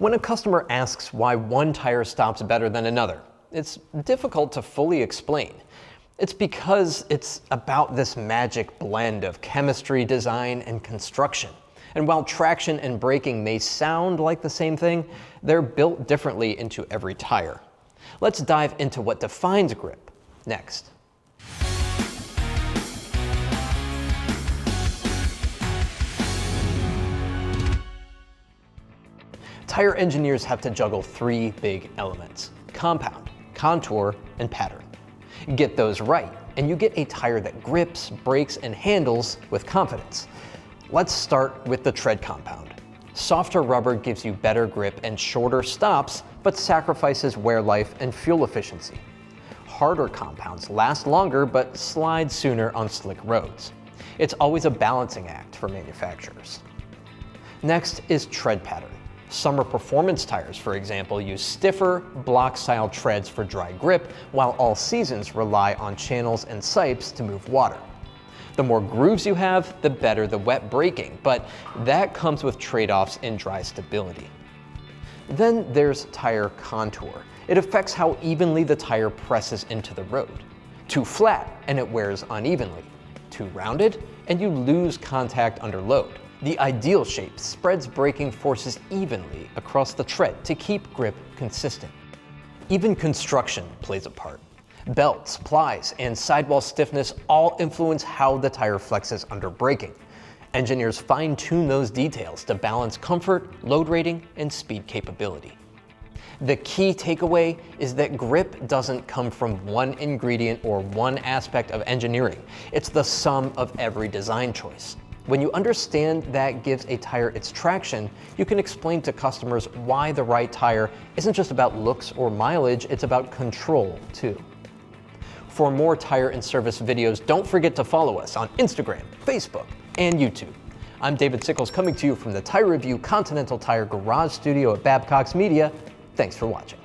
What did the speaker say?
When a customer asks why one tire stops better than another, it's difficult to fully explain. It's because it's about this magic blend of chemistry, design, and construction. And while traction and braking may sound like the same thing, they're built differently into every tire. Let's dive into what defines grip next. Tire engineers have to juggle three big elements: compound, contour, and pattern. Get those right, and you get a tire that grips, brakes, and handles with confidence. Let's start with the tread compound. Softer rubber gives you better grip and shorter stops, but sacrifices wear life and fuel efficiency. Harder compounds last longer, but slide sooner on slick roads. It's always a balancing act for manufacturers. Next is tread pattern. Summer performance tires, for example, use stiffer, block-style treads for dry grip, while all seasons rely on channels and sipes to move water. The more grooves you have, the better the wet braking, but that comes with trade-offs in dry stability. Then there's tire contour. It affects how evenly the tire presses into the road. Too flat, and it wears unevenly. Too rounded, and you lose contact under load. The ideal shape spreads braking forces evenly across the tread to keep grip consistent. Even construction plays a part. Belts, plies, and sidewall stiffness all influence how the tire flexes under braking. Engineers fine-tune those details to balance comfort, load rating, and speed capability. The key takeaway is that grip doesn't come from one ingredient or one aspect of engineering. It's the sum of every design choice. When you understand that gives a tire its traction, you can explain to customers why the right tire isn't just about looks or mileage, it's about control too. For more tire and service videos, don't forget to follow us on Instagram, Facebook, and YouTube. I'm David Sickles, coming to you from the Tire Review Continental Tire Garage Studio at Babcox Media. Thanks for watching.